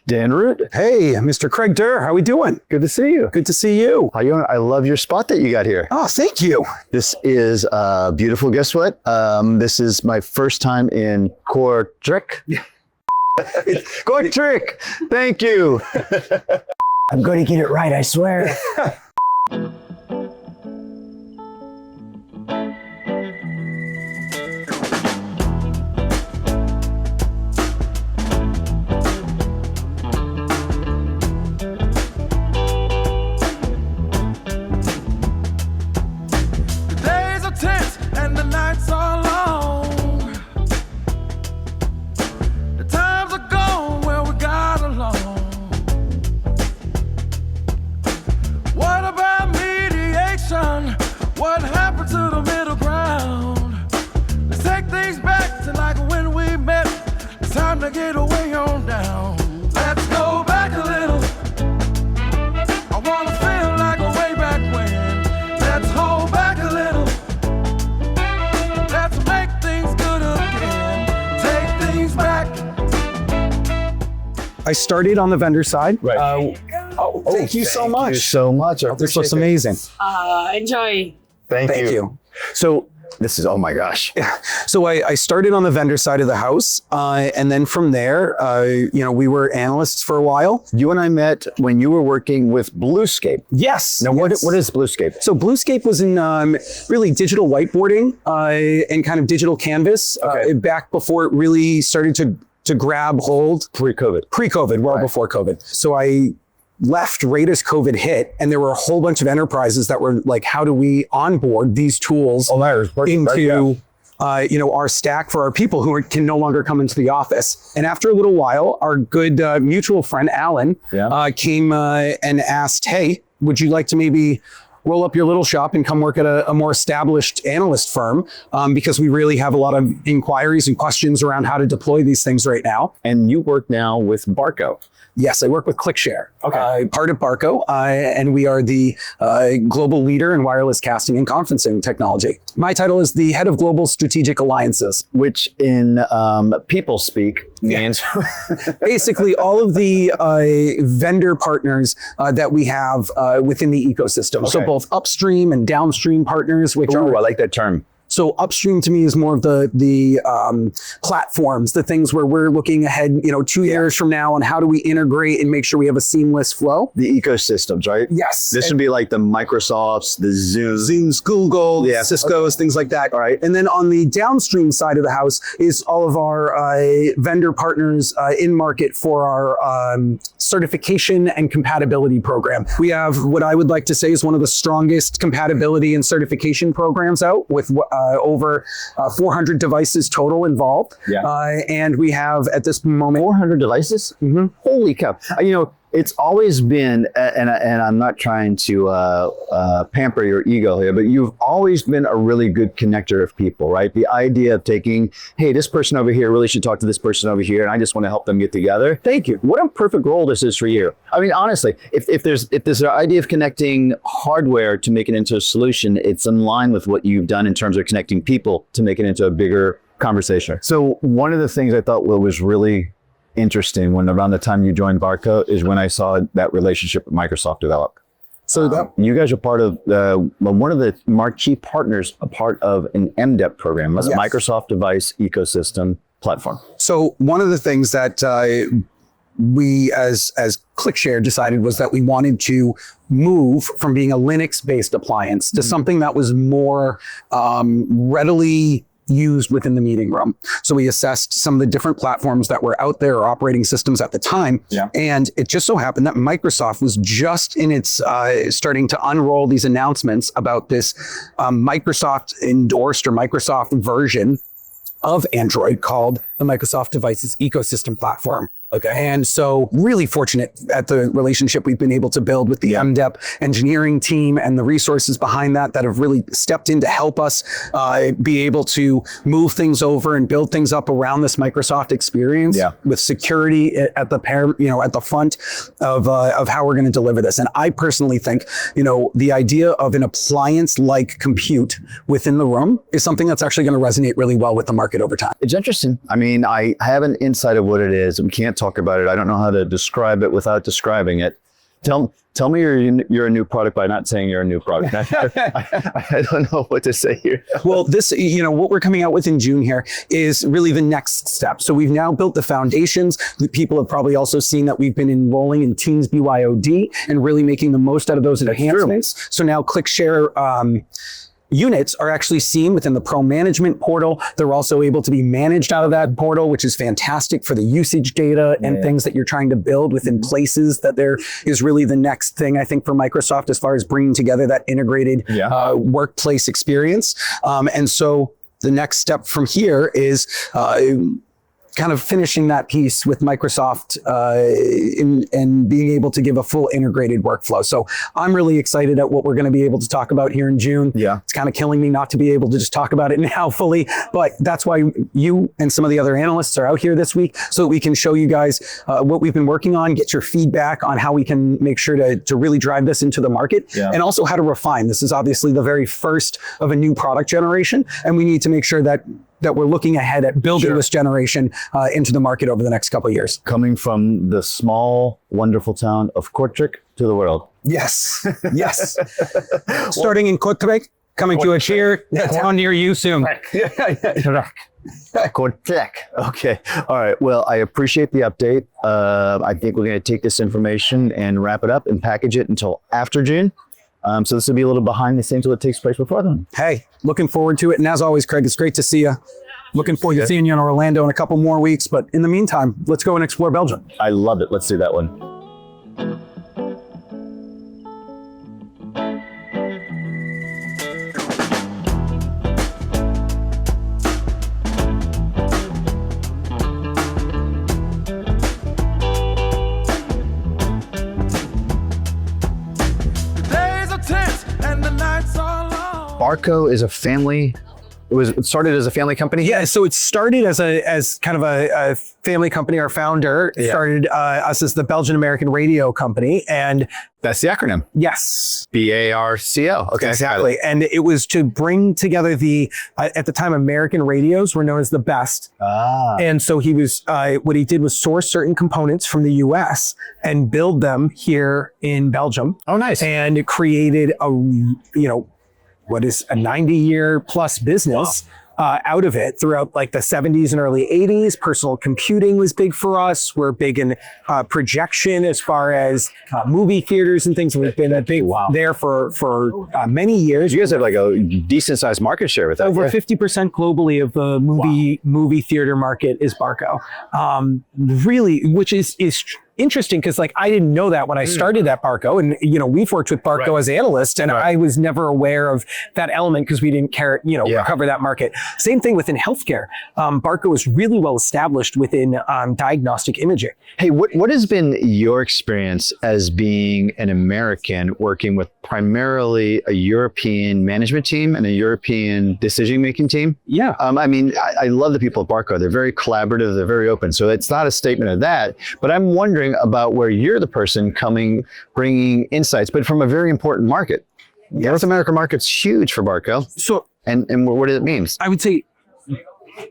Dan Root. Hey, Mr. Craig Durr, how we doing? Good to see you. Good to see you. How you doing? I love your spot that you got here. Oh, thank you. This is beautiful. Guess what? This is my first time in Kortrijk. Kortrijk. Thank you. I'm going to get it right, I swear. What happened to the middle ground? Let's take things back to like when we met. It's time to get away on down. Let's go back a little. I wanna feel like way back when. Let's hold back a little. Let's make things good again. Take things back. I started on the vendor side. Right. Thank you so much. Thank you so much. This looks amazing. Enjoy. Thank Thank you. you. So this is, oh my gosh. So I started on the vendor side of the house. And then from there, we were analysts for a while. You and I met when you were working with Bluescape. Yes. Now, yes. what is Bluescape? So Bluescape was in really digital whiteboarding and kind of digital canvas back before it really started to grab hold. Pre-COVID, well right. Before COVID. So I left right as COVID hit, and there were a whole bunch of enterprises that were like, how do we onboard these tools into our stack for our people who can no longer come into the office? And after a little while, our good mutual friend, Alan, came and asked, hey, would you like to maybe roll up your little shop and come work at a more established analyst firm, because we really have a lot of inquiries and questions around how to deploy these things right now. And you work now with Barco. Yes, I work with ClickShare, part of Barco, and we are the global leader in wireless casting and conferencing technology. My title is the head of global strategic alliances, which in people speak means basically all of the vendor partners that we have within the ecosystem. So both upstream and downstream partners, which I like that term. So upstream to me is more of the platforms, the things where we're looking ahead, 2 years from now, and how do we integrate and make sure we have a seamless flow. The ecosystems, right? Yes. This would be like the Microsofts, the Zooms, Google, Cisco's, things like that. All right. And then on the downstream side of the house is all of our vendor partners in market for our certification and compatibility program. We have what I would like to say is one of the strongest compatibility and certification programs out, with over 400 devices total involved. And we have at this moment 400 devices. Holy cow! It's always been, and I'm not trying to pamper your ego here, but you've always been a really good connector of people, right? The idea of taking, hey, this person over here really should talk to this person over here, and I just want to help them get together. Thank you. What a perfect role this is for you. I mean, honestly, if there's an idea of connecting hardware to make it into a solution, it's in line with what you've done in terms of connecting people to make it into a bigger conversation. So one of the things I thought was really interesting when around the time you joined Barco is when I saw that relationship with Microsoft develop. So you guys are part of one of the marquee partners, a part of an MDEP program, a Microsoft Device Ecosystem Platform. So one of the things that we as ClickShare decided was that we wanted to move from being a Linux-based appliance to something that was more readily used within the meeting room. So we assessed some of the different platforms that were out there, or operating systems at the time. And it just so happened that Microsoft was just in its starting to unroll these announcements about this Microsoft endorsed or Microsoft version of Android called the Microsoft Devices Ecosystem Platform. And so really fortunate at the relationship we've been able to build with the MDEP engineering team and the resources behind that have really stepped in to help us be able to move things over and build things up around this Microsoft experience with security at the at the front of how we're going to deliver this. And I personally think, the idea of an appliance like compute within the room is something that's actually going to resonate really well with the market over time. It's interesting. I mean, mean, I have an insight of what it is. We can't talk about it. I don't know how to describe it without describing it. Tell me you're a new product by not saying you're a new product. I don't know what to say here. Well, this, what we're coming out with in June here is really the next step. So we've now built the foundations. People have probably also seen that we've been enrolling in Teams BYOD and really making the most out of those enhancements. So now ClickShare units are actually seen within the Pro Management portal. They're also able to be managed out of that portal, which is fantastic for the usage data and things that you're trying to build within places. That there is really the next thing, I think, for Microsoft as far as bringing together that integrated workplace experience. And so the next step from here is kind of finishing that piece with Microsoft and being able to give a full integrated workflow. So I'm really excited at what we're going to be able to talk about here in June. Yeah. It's kind of killing me not to be able to just talk about it now fully, but that's why you and some of the other analysts are out here this week so that we can show you guys what we've been working on, get your feedback on how we can make sure to really drive this into the market and also how to refine. This is obviously the very first of a new product generation, and we need to make sure that we're looking ahead at building this generation into the market over the next couple of years. Coming from the small, wonderful town of Kortrijk to the world. Yes, yes. Starting in Kortrijk, coming to a town near you soon. Kortrijk. Okay. All right. Well, I appreciate the update. I think we're going to take this information and wrap it up and package it until after June. So this will be a little behind the scenes till it takes place before then. Hey, looking forward to it. And as always, Craig, it's great to see you. Looking forward to seeing you in Orlando in a couple more weeks. But in the meantime, let's go and explore Belgium. I love it. Let's do that one. Barco is a family. It started as a family company? Yeah, so it started as kind of a family company. Our founder started us as the Belgian American Radio Company. And that's the acronym. Yes. BARCO. Okay. Exactly. And it was to bring together at the time, American radios were known as the best. And so he was, what he did was source certain components from the U.S. and build them here in Belgium. Oh, nice. And it created what is a 90-year plus business out of it throughout like the 70s and early 80s. Personal computing was big for us. We're big in projection as far as movie theaters and things. We've been there for many years. You guys have like a decent sized market share with that. Over 50% globally of the movie theater market is Barco. Really, which is interesting because like I didn't know that when I started at Barco, and we've worked with Barco as analysts, and I was never aware of that element because we didn't care, cover that market. Same thing within healthcare. Barco is really well established within diagnostic imaging. Hey, what has been your experience as being an American working with primarily a European management team and a European decision-making team? Yeah. I mean, I love the people at Barco. They're very collaborative. They're very open. So it's not a statement of that, but I'm wondering about where you're the person bringing insights, but from a very important market. Yes. North American market's huge for Barco. So, and what does it mean? I would say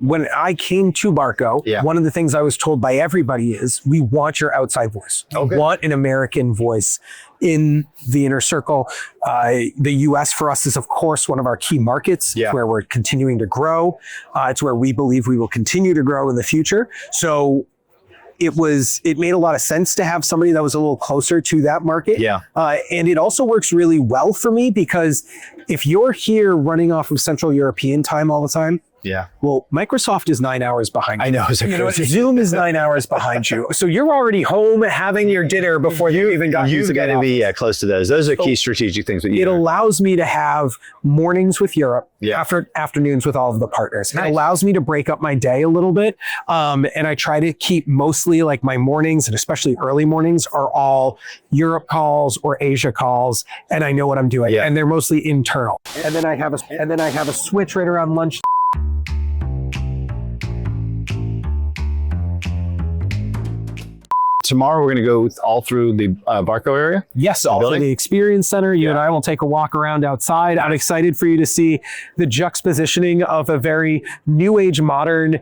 when I came to Barco, one of the things I was told by everybody is we want your outside voice. We want an American voice in the inner circle. The U.S. for us is, of course, one of our key markets. It's where we're continuing to grow. It's where we believe we will continue to grow in the future. So it made a lot of sense to have somebody that was a little closer to that market. Yeah. And it also works really well for me because if you're here running off of Central European time all the time, well, Microsoft is 9 hours behind you. I know. Zoom is 9 hours behind you. So you're already home having your dinner before you even got You've got to be close to those. Those are key strategic things. That it allows me to have mornings with Europe, afternoons with all of the partners. Nice. It allows me to break up my day a little bit. And I try to keep mostly like my mornings, and especially early mornings, are all Europe calls or Asia calls. And I know what I'm doing. And they're mostly internal. And then I have a switch right around lunch. Tomorrow we're going to go all through the Barco area? Yes, all through the Experience Center. You and I will take a walk around outside. I'm excited for you to see the juxtapositioning of a very new age, modern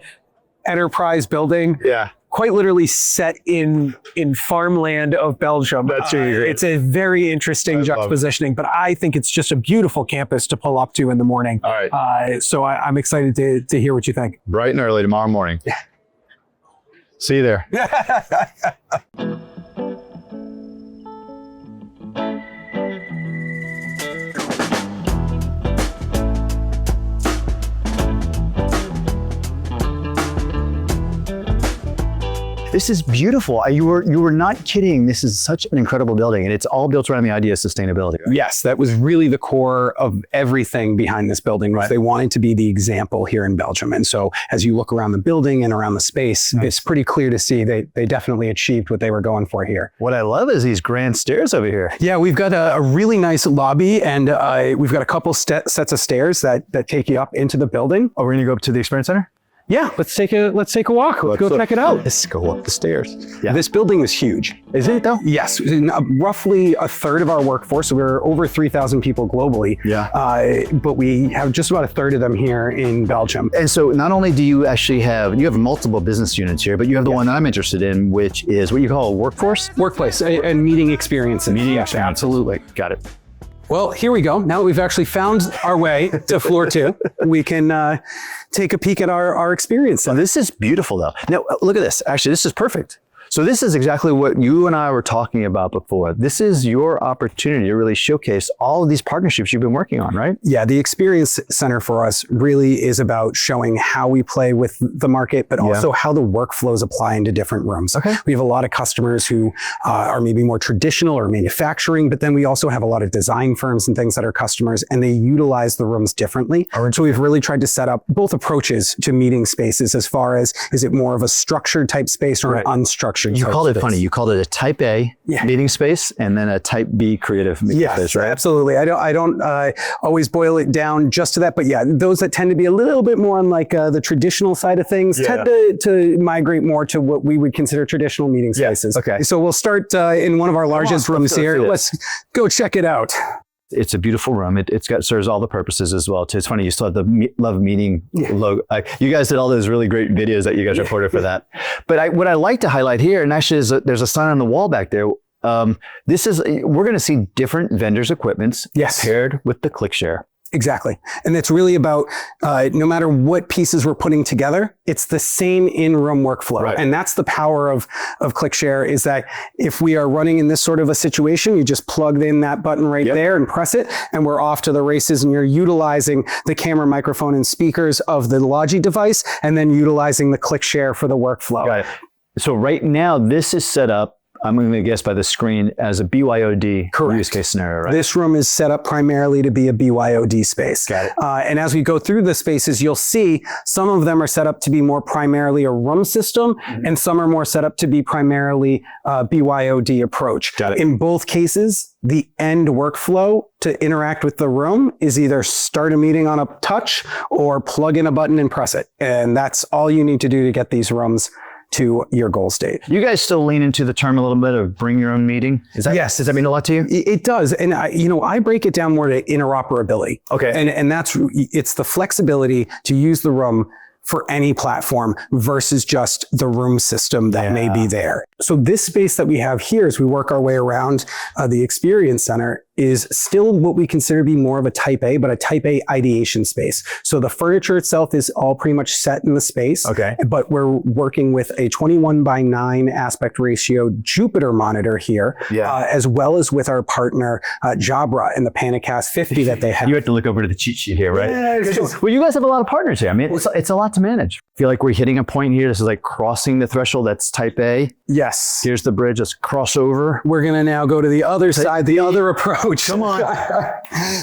enterprise building. Yeah. Quite literally set in farmland of Belgium. That's really it's a very interesting juxtapositioning, but I think it's just a beautiful campus to pull up to in the morning. All right. So I'm excited to hear what you think. Bright and early tomorrow morning. Yeah. See you there. This is beautiful. You were not kidding. This is such an incredible building, and it's all built around the idea of sustainability. Right? Yes, that was really the core of everything behind this building. Right? They wanted to be the example here in Belgium. And so as you look around the building and around the space, it's pretty clear to see they definitely achieved what they were going for here. What I love is these grand stairs over here. Yeah, we've got a really nice lobby, and we've got a couple sets of stairs that take you up into the building. Oh, we're gonna go up to the Experience Center? Yeah, let's take a walk. Let's go check it out. Let's go up the stairs. Yeah. This building is huge. Is it though? Yes, roughly a third of our workforce. So we're over 3,000 people globally. Yeah. But we have just about a third of them here in Belgium. And so not only do you actually have multiple business units here, but you have the one that I'm interested in, which is what you call a workforce? Workplace and meeting experiences. Absolutely. Got it. Well, here we go. Now that we've actually found our way to floor 2, we can take a peek at our experience. Well, this is beautiful though. Now, look at this. Actually, this is perfect. So this is exactly what you and I were talking about before. This is your opportunity to really showcase all of these partnerships you've been working on, right? Yeah, the Experience Center for us really is about showing how we play with the market, but also how the workflows apply into different rooms. Okay. We have a lot of customers who are maybe more traditional or manufacturing, but then we also have a lot of design firms and things that are customers, and they utilize the rooms differently. So we've really tried to set up both approaches to meeting spaces as far as, is it more of a structured type space or an unstructured? You called it funny. You called it a type A meeting space and then a type B creative meeting space, right? Absolutely. I don't always boil it down just to that, but yeah, those that tend to be a little bit more on like the traditional side of things tend to migrate more to what we would consider traditional meeting spaces. Okay. So we'll start in one of our largest rooms here. Let's go check it out. It's a beautiful room. It serves all the purposes as well too. It's funny, you still have the Love Meeting logo. You guys did all those really great videos that you guys recorded for that. But what I like to highlight here, and actually there's a sign on the wall back there. We're going to see different vendors' equipments paired with the ClickShare. Exactly. And it's really about no matter what pieces we're putting together, it's the same in-room workflow. Right. And that's the power of ClickShare, is that if we are running in this sort of a situation, you just plug in that button right there and press it, and we're off to the races, and you're utilizing the camera, microphone, and speakers of the Logi device, and then utilizing the ClickShare for the workflow. Got it. So right now, this is set up, I'm going to guess by the screen, as a BYOD use case scenario, right? This room is set up primarily to be a BYOD space. Got it. And as we go through the spaces, you'll see some of them are set up to be more primarily a room system, and some are more set up to be primarily a BYOD approach. Got it. In both cases, the end workflow to interact with the room is either start a meeting on a touch or plug in a button and press it. And that's all you need to do to get these rooms to your goal state. You guys still lean into the term a little bit of bring your own meeting? Yes. Does that mean a lot to you? It does. And I break it down more to interoperability. Okay. And it's the flexibility to use the room for any platform versus just the room system that may be there. So this space that we have here, as we work our way around the Experience Center, is still what we consider to be more of a type A, but a type A ideation space. So the furniture itself is all pretty much set in the space, but we're working with a 21:9 aspect ratio Jupiter monitor here, as well as with our partner Jabra and the Panicast 50 that they have. You have to look over to the cheat sheet here, right? Well, you guys have a lot of partners here. I mean, it's a lot to manage. I feel like we're hitting a point here. This is like crossing the threshold. That's type A. Yes. Here's the bridge. Let's cross over. We're going to now go to the other side, the other approach. Come on.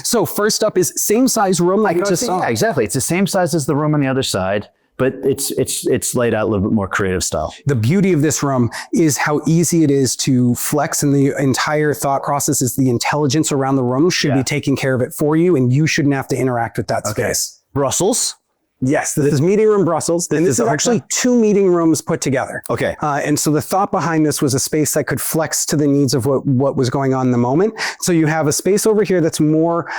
So first up is same size room like just saw. Yeah, exactly. It's the same size as the room on the other side, but it's laid out a little bit more creative style. The beauty of this room is how easy it is to flex, and the entire thought process is the intelligence around the room should be taking care of it for you, and you shouldn't have to interact with that space. Brussels. Yes, this is meeting room Brussels. And this is actually 2 meeting rooms put together. Okay. And so the thought behind this was a space that could flex to the needs of what was going on in the moment. So you have a space over here that's more,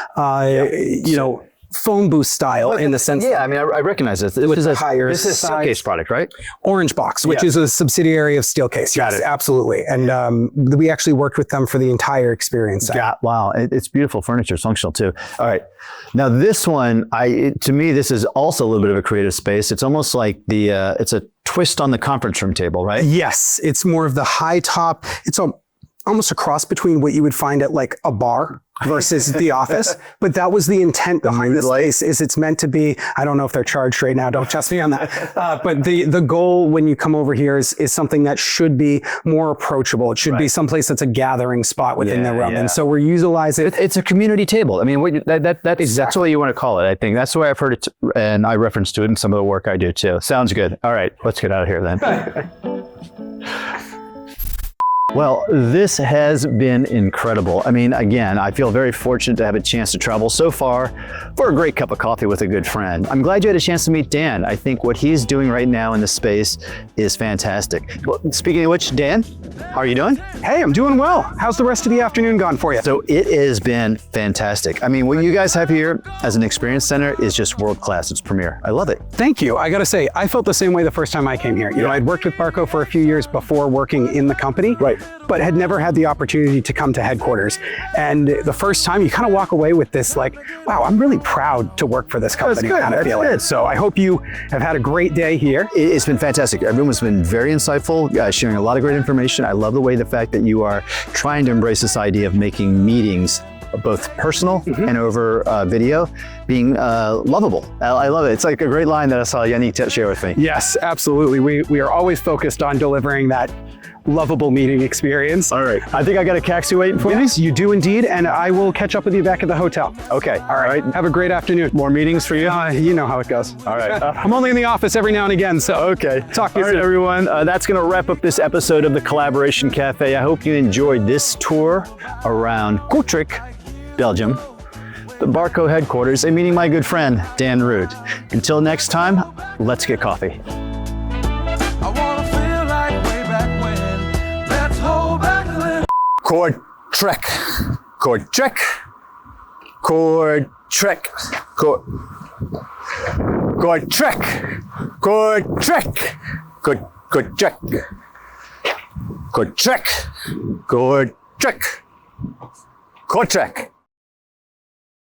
phone booth style in the sense. Yeah, I mean, I recognize this. This is a higher this is a size. Steelcase product, right? Orange Box, which Yeah. is a subsidiary of Steelcase. Got Yes, it. absolutely. And we actually worked with them for the entire experience. Wow, it's beautiful furniture. It's functional too. All right, now this one, to me, this is also a little bit of a creative space. It's almost like it's a twist on the conference room table, right? Yes, it's more of the high top. It's almost a cross between what you would find at like a bar versus the office. But that was the intent behind this place. Is it's meant to be. I don't know if they're charged right now. Don't trust me on that. But the goal when you come over here is something that should be more approachable. It should be someplace that's a gathering spot within the room. And so we're utilizing. It's a community table. I mean, that's what you want to call it. I think that's the way I've heard it, and I reference to it in some of the work I do too. Sounds good. All right, let's get out of here then. Well, this has been incredible. I mean, again, I feel very fortunate to have a chance to travel so far for a great cup of coffee with a good friend. I'm glad you had a chance to meet Dan. I think what he's doing right now in this space is fantastic. Well, speaking of which, Dan, how are you doing? Hey, I'm doing well. How's the rest of the afternoon gone for you? So it has been fantastic. I mean, what you guys have here as an experience center is just world class. It's premier. I love it. Thank you. I got to say, I felt the same way the first time I came here. You know, I'd worked with Barco for a few years before working in the company, but had never had the opportunity to come to headquarters. And the first time you kind of walk away with this like, wow, I'm really proud to work for this company kind of feeling. So I hope you have had a great day here. It's been fantastic. Everyone's been very insightful, sharing a lot of great information. I love the fact that you are trying to embrace this idea of making meetings both personal and over video being lovable. I love it. It's like a great line that I saw Yannick share with me. Yes, absolutely. We are always focused on delivering that lovable meeting experience. All right. I think I got a taxi waiting for me. Yes, you do indeed. And I will catch up with you back at the hotel. Okay. All right. Have a great afternoon. More meetings for you? You know how it goes. All right. I'm only in the office every now and again, so okay. Talk to you soon. All right, everyone. That's going to wrap up this episode of the Collaboration Cafe. I hope you enjoyed this tour around Kortrijk, Belgium, the Barco headquarters, and meeting my good friend, Dan Root. Until next time, let's get coffee. I wanna feel like way back when. Let's hold back a little. Kortrijk, Kortrijk, Kortrijk, Kortrijk, Kortrijk, Kortrijk, Kortrijk, Kortrijk, Kortrijk.